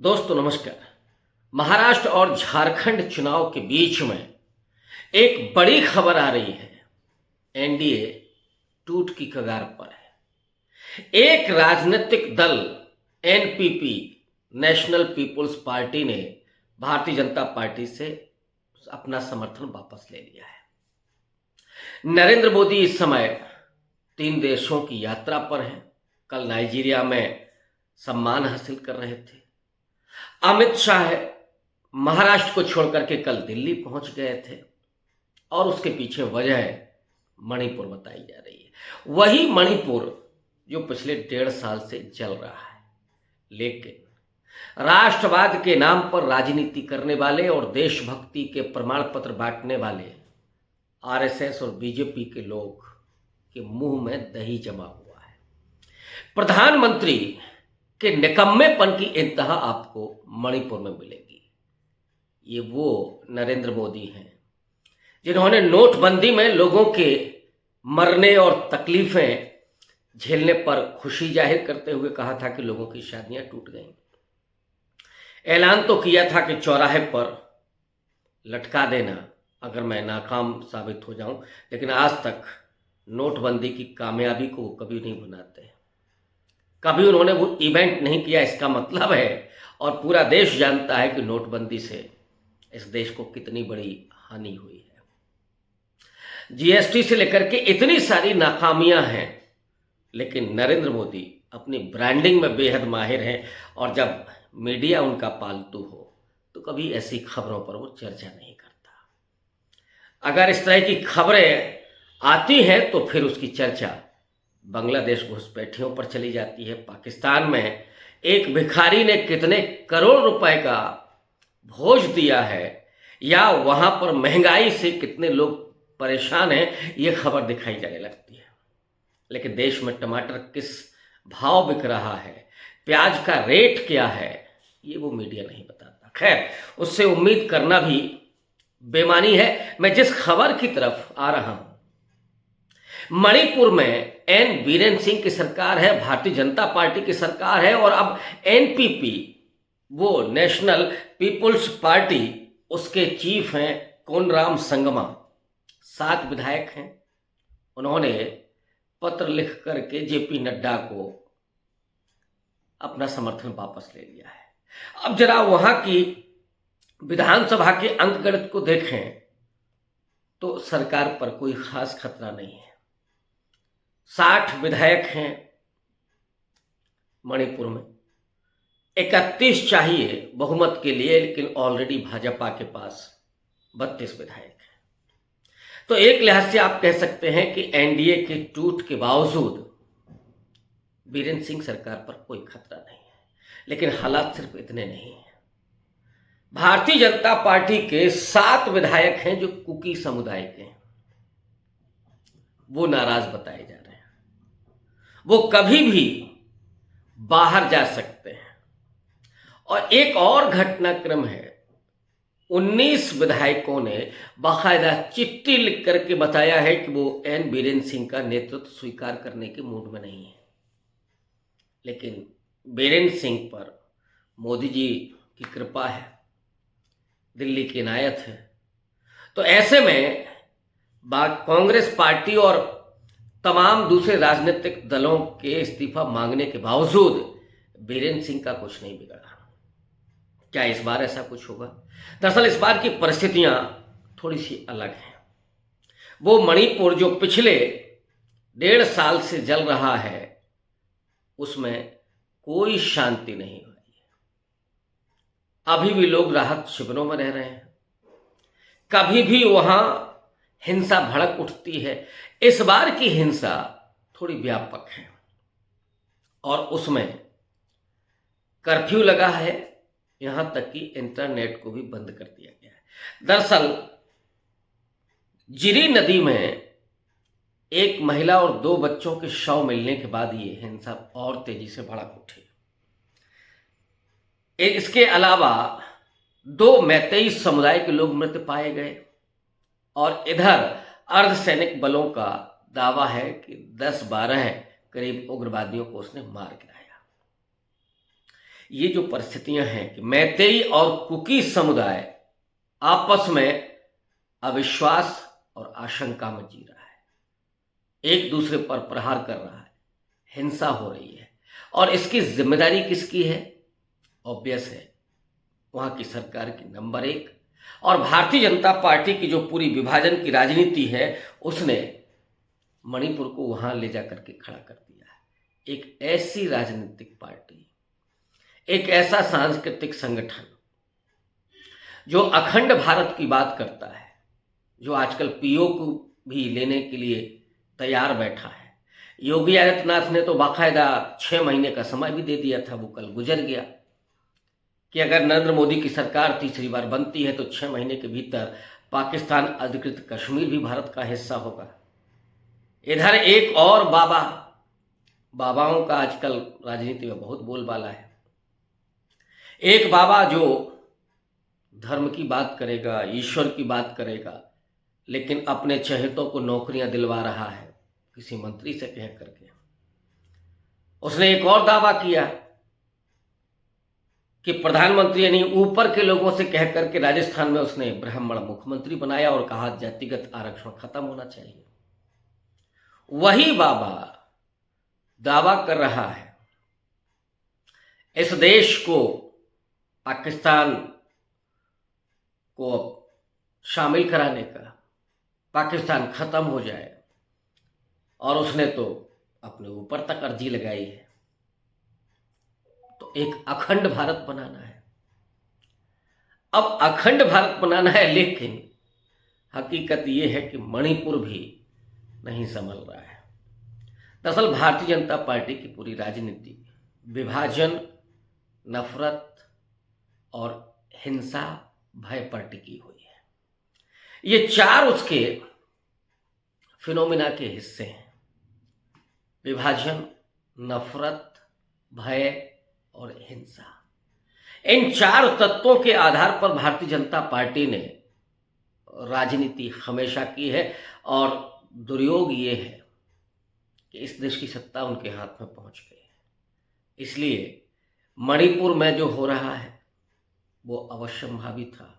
दोस्तों नमस्कार। महाराष्ट्र और झारखंड चुनाव के बीच में एक बड़ी खबर आ रही है। एनडीए टूट की कगार पर है। एक राजनीतिक दल एनपीपी नेशनल पीपुल्स पार्टी ने भारतीय जनता पार्टी से अपना समर्थन वापस ले लिया है। नरेंद्र मोदी इस समय 3 देशों की यात्रा पर हैं। कल नाइजीरिया में सम्मान हासिल कर रहे थे। अमित शाह महाराष्ट्र को छोड़कर के कल दिल्ली पहुंच गए थे और उसके पीछे वजह मणिपुर बताई जा रही है। वही मणिपुर जो पिछले 1.5 साल से जल रहा है, लेकिन राष्ट्रवाद के नाम पर राजनीति करने वाले और देशभक्ति के प्रमाण पत्र बांटने वाले आरएसएस और बीजेपी के लोग के मुंह में दही जमा हुआ है। प्रधानमंत्री के निकम्मेपन की इंतहा आपको मणिपुर में मिलेगी। ये वो नरेंद्र मोदी हैं जिन्होंने नोटबंदी में लोगों के मरने और तकलीफें झेलने पर खुशी जाहिर करते हुए कहा था कि लोगों की शादियां टूट गईं। ऐलान तो किया था कि चौराहे पर लटका देना अगर मैं नाकाम साबित हो जाऊं, लेकिन आज तक नोटबंदी की कामयाबी को कभी नहीं भुनाते। कभी उन्होंने वो इवेंट नहीं किया। इसका मतलब है, और पूरा देश जानता है कि नोटबंदी से इस देश को कितनी बड़ी हानि हुई है। जीएसटी से लेकर के इतनी सारी नाकामियां हैं, लेकिन नरेंद्र मोदी अपनी ब्रांडिंग में बेहद माहिर हैं और जब मीडिया उनका पालतू हो तो कभी ऐसी खबरों पर वो चर्चा नहीं करता। अगर इस तरह की खबरें आती हैं तो फिर उसकी चर्चा बांग्लादेश घुसपैठियों पर चली जाती है। पाकिस्तान में एक भिखारी ने कितने करोड़ रुपए का भोज दिया है, या वहां पर महंगाई से कितने लोग परेशान हैं, ये खबर दिखाई जाने लगती है। लेकिन देश में टमाटर किस भाव बिक रहा है, प्याज का रेट क्या है, ये वो मीडिया नहीं बताता। खैर, उससे उम्मीद करना भी बेमानी है। मैं जिस खबर की तरफ आ रहा हूं, मणिपुर में एन बीरेन सिंह की सरकार है, भारतीय जनता पार्टी की सरकार है, और अब एनपीपी वो नेशनल पीपुल्स पार्टी, उसके चीफ हैं कोनराम संगमा। 7 विधायक हैं। उन्होंने पत्र लिख करके जेपी नड्डा को अपना समर्थन वापस ले लिया है। अब जरा वहां की विधानसभा के अंकगणित को देखें तो सरकार पर कोई खास खतरा नहीं है। 60 विधायक हैं मणिपुर में, 31 चाहिए बहुमत के लिए, लेकिन ऑलरेडी भाजपा के पास 32 विधायक हैं। तो एक लिहाज से आप कह सकते हैं कि एनडीए के टूट के बावजूद बीरेन सिंह सरकार पर कोई खतरा नहीं है। लेकिन हालात सिर्फ इतने नहीं हैं। भारतीय जनता पार्टी के 7 विधायक हैं जो कुकी समुदाय के हैं। वो नाराज बताए जा रहे हैं। वो कभी भी बाहर जा सकते हैं। और एक और घटनाक्रम है, 19 विधायकों ने बाकायदा चिट्ठी लिख करके बताया है कि वो एन बीरेन सिंह का नेतृत्व स्वीकार करने के मूड में नहीं है। लेकिन बीरेन सिंह पर मोदी जी की कृपा है, दिल्ली की इनायत है। तो ऐसे में कांग्रेस पार्टी और तमाम दूसरे राजनीतिक दलों के इस्तीफा मांगने के बावजूद बीरेन सिंह का कुछ नहीं बिगड़ा। क्या इस बार ऐसा कुछ होगा? दरअसल इस बार की परिस्थितियां थोड़ी सी अलग हैं। वो मणिपुर जो पिछले 1.5 साल से जल रहा है, उसमें कोई शांति नहीं हुई है। अभी भी लोग राहत शिविरों में रह रहे हैं। कभी भी वहां हिंसा भड़क उठती है। इस बार की हिंसा थोड़ी व्यापक है और उसमें कर्फ्यू लगा है, यहां तक कि इंटरनेट को भी बंद कर दिया गया है। दरअसल जिरी नदी में एक महिला और 2 बच्चों के शव मिलने के बाद ये हिंसा और तेजी से भड़क उठी। इसके अलावा 2 मैतेई समुदाय के लोग मृत पाए गए और इधर अर्धसैनिक बलों का दावा है कि 10-12 करीब उग्रवादियों को उसने मार गिराया। ये जो परिस्थितियां हैं कि मैतेई और कुकी समुदाय आपस में अविश्वास और आशंका में जी रहा है, एक दूसरे पर प्रहार कर रहा है, हिंसा हो रही है, और इसकी जिम्मेदारी किसकी है? ऑब्वियस है, वहां की सरकार की नंबर 1 और भारतीय जनता पार्टी की जो पूरी विभाजन की राजनीति है उसने मणिपुर को वहां ले जाकर के खड़ा कर दिया है। एक ऐसी राजनीतिक पार्टी, एक ऐसा सांस्कृतिक संगठन जो अखंड भारत की बात करता है, जो आजकल पीओ को भी लेने के लिए तैयार बैठा है। योगी आदित्यनाथ ने तो बाकायदा 6 महीने का समय भी दे दिया था, वो कल गुजर गया, कि अगर नरेंद्र मोदी की सरकार तीसरी बार बनती है तो 6 महीने के भीतर पाकिस्तान अधिकृत कश्मीर भी भारत का हिस्सा होगा। इधर एक और बाबाओं का आजकल राजनीति में बहुत बोलबाला है। एक बाबा जो धर्म की बात करेगा, ईश्वर की बात करेगा, लेकिन अपने चहेतों को नौकरियां दिलवा रहा है किसी मंत्री से कह करके। उसने एक और दावा किया कि प्रधानमंत्री यानी ऊपर के लोगों से कह करके राजस्थान में उसने ब्राह्मण मुख्यमंत्री बनाया और कहा जातिगत आरक्षण खत्म होना चाहिए। वही बाबा दावा कर रहा है इस देश को, पाकिस्तान को शामिल कराने का, पाकिस्तान खत्म हो जाए, और उसने तो अपने ऊपर तक अर्जी लगाई है। तो एक अखंड भारत बनाना है। अब अखंड भारत बनाना है, लेकिन हकीकत यह है कि मणिपुर भी नहीं संभल रहा है। दरअसल भारतीय जनता पार्टी की पूरी राजनीति विभाजन, नफरत और हिंसा, भय पर टिकी हुई है। ये 4 उसके फिनोमिना के हिस्से हैं: विभाजन, नफरत, भय और हिंसा। इन 4 तत्वों के आधार पर भारतीय जनता पार्टी ने राजनीति हमेशा की है, और दुर्योग ये है कि इस देश की सत्ता उनके हाथ में पहुंच गई है। इसलिए मणिपुर में जो हो रहा है वो अवश्यंभावी था।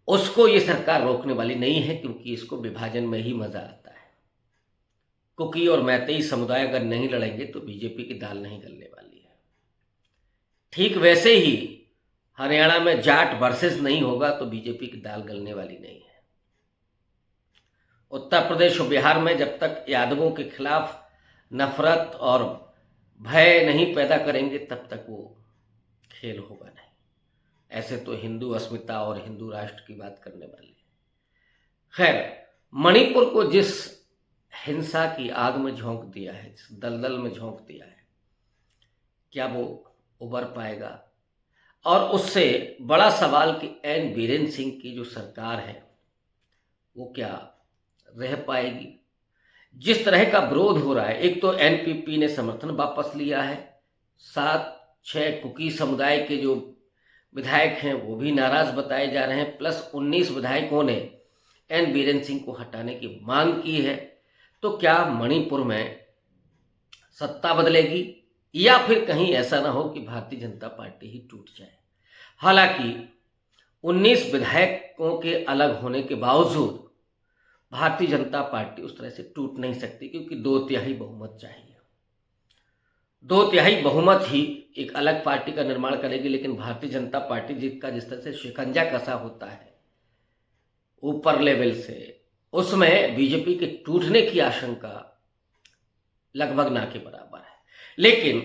उसको ये सरकार रोकने वाली नहीं है, क्योंकि इसको विभाजन में ही मजा आता है। कुकी और मैतेई समुदाय अगर नहीं लड़ेंगे तो बीजेपी की दाल नहीं गलने वाली है। ठीक वैसे ही हरियाणा में जाट वर्सेस नहीं होगा तो बीजेपी की दाल गलने वाली नहीं है। उत्तर प्रदेश और बिहार में जब तक यादवों के खिलाफ नफरत और भय नहीं पैदा करेंगे तब तक वो खेल होगा नहीं। ऐसे तो हिंदू अस्मिता और हिंदू राष्ट्र की बात करने वाले। खैर, मणिपुर को जिस हिंसा की आग में झोंक दिया है, जिस दलदल में झोंक दिया है, क्या वो उबर पाएगा? और उससे बड़ा सवाल कि एन बीरेन सिंह की जो सरकार है वो क्या रह पाएगी? जिस तरह का विरोध हो रहा है, एक तो एनपीपी ने समर्थन वापस लिया है, 7-6 कुकी समुदाय के जो विधायक हैं वो भी नाराज बताए जा रहे हैं, प्लस 19 विधायकों ने एन बीरेन सिंह को हटाने की मांग की है। तो क्या मणिपुर में सत्ता बदलेगी, या फिर कहीं ऐसा ना हो कि भारतीय जनता पार्टी ही टूट जाए? हालांकि 19 विधायकों के अलग होने के बावजूद भारतीय जनता पार्टी उस तरह से टूट नहीं सकती, क्योंकि 2/3 बहुमत चाहिए। 2/3 बहुमत ही एक अलग पार्टी का निर्माण करेगी, लेकिन भारतीय जनता पार्टी जिसका जिस तरह से शिकंजा कसा होता है ऊपर लेवल से, उसमें बीजेपी के टूटने की आशंका लगभग ना के बराबर है। लेकिन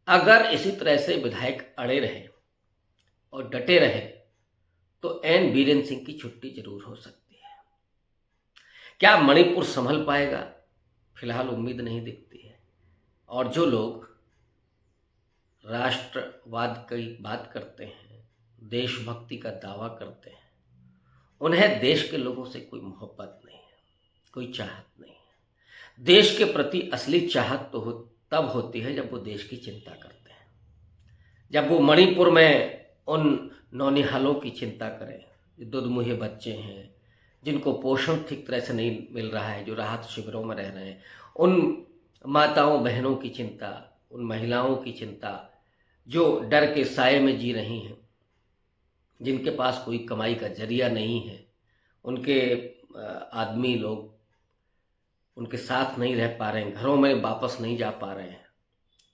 अगर इसी तरह से विधायक अड़े रहे और डटे रहे तो एन बीरेन सिंह की छुट्टी जरूर हो सकती है। क्या मणिपुर संभल पाएगा? फिलहाल उम्मीद नहीं दिखती है। और जो लोग राष्ट्रवाद की बात करते हैं, देशभक्ति का दावा करते हैं, उन्हें देश के लोगों से कोई मोहब्बत नहीं है, कोई चाहत नहीं है। देश के प्रति असली चाहत तो तब होती है जब वो देश की चिंता करते हैं, जब वो मणिपुर में उन नौनिहालों की चिंता करें जो दुधमुहे बच्चे हैं, जिनको पोषण ठीक तरह से नहीं मिल रहा है, जो राहत शिविरों में रह रहे हैं, उन माताओं बहनों की चिंता, उन महिलाओं की चिंता, जो डर के साए में जी रही हैं, जिनके पास कोई कमाई का जरिया नहीं है, उनके आदमी लोग उनके साथ नहीं रह पा रहे हैं, घरों में वापस नहीं जा पा रहे हैं,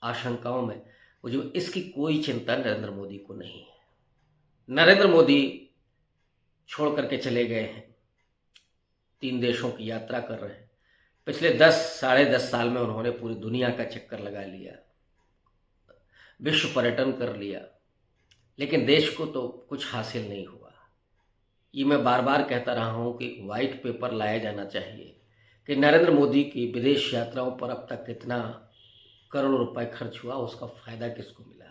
आशंकाओं में वो जो इसकी कोई चिंता नरेंद्र मोदी को नहीं है। नरेंद्र मोदी छोड़ करके चले गए हैं, 3 देशों की यात्रा कर रहे हैं। पिछले 10 साढ़े 10 साल में उन्होंने पूरी दुनिया का चक्कर लगा लिया, विश्व पर्यटन कर लिया, लेकिन देश को तो कुछ हासिल नहीं हुआ। ये मैं बार बार कहता रहा हूँ कि वाइट पेपर लाया जाना चाहिए कि नरेंद्र मोदी की विदेश यात्राओं पर अब तक कितना करोड़ रुपए खर्च हुआ, उसका फ़ायदा किसको मिला।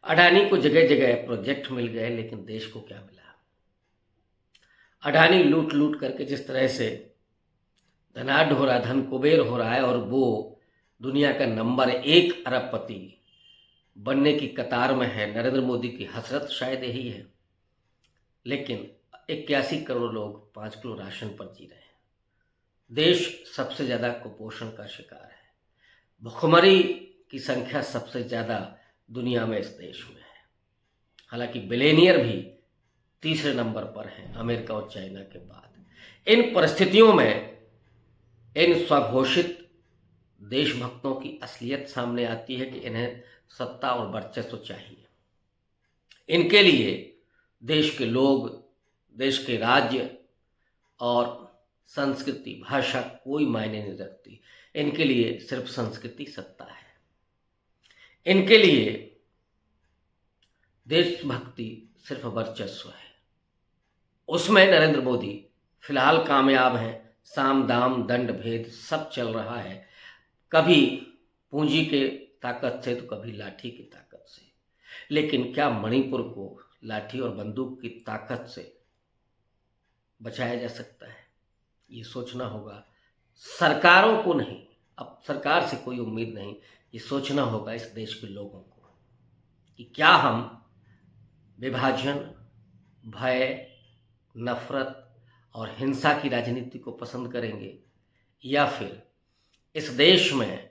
अडानी को जगह जगह प्रोजेक्ट मिल गए, लेकिन देश को क्या मिला। अडानी लूट लूट करके जिस तरह से धनाढ्य हो रहा है, धन कुबेर हो रहा है, और वो दुनिया का नंबर 1 अरबपति बनने की कतार में है। नरेंद्र मोदी की हसरत शायद यही है, लेकिन 81 करोड़ लोग 5 किलो राशन पर जी रहे हैं। देश सबसे ज़्यादा कुपोषण का शिकार है। भुखमरी की संख्या सबसे ज़्यादा दुनिया में इस देश में है। हालांकि बिलियनियर भी तीसरे नंबर पर हैं, अमेरिका और चाइना के बाद। इन परिस्थितियों में इन स्वघोषित देशभक्तों की असलियत सामने आती है कि इन्हें सत्ता और वर्चस्व चाहिए। इनके लिए देश के लोग, देश के राज्य और संस्कृति, भाषा कोई मायने नहीं रखती। इनके लिए सिर्फ संस्कृति सत्ता है। इनके लिए देशभक्ति सिर्फ वर्चस्व है। उसमें नरेंद्र मोदी फिलहाल कामयाब हैं। साम दाम दंड भेद सब चल रहा है, कभी पूंजी के ताकत से तो कभी लाठी की ताकत से। लेकिन क्या मणिपुर को लाठी और बंदूक की ताकत से बचाया जा सकता है? ये सोचना होगा सरकारों को, नहीं, अब सरकार से कोई उम्मीद नहीं। ये सोचना होगा इस देश के लोगों को कि क्या हम विभाजन, भय, नफरत और हिंसा की राजनीति को पसंद करेंगे, या फिर इस देश में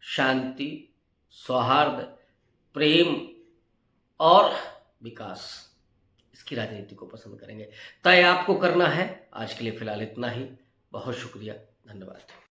शांति, सौहार्द, प्रेम और विकास, इसकी राजनीति को पसंद करेंगे। तय आपको करना है। आज के लिए फिलहाल इतना ही। बहुत शुक्रिया, धन्यवाद।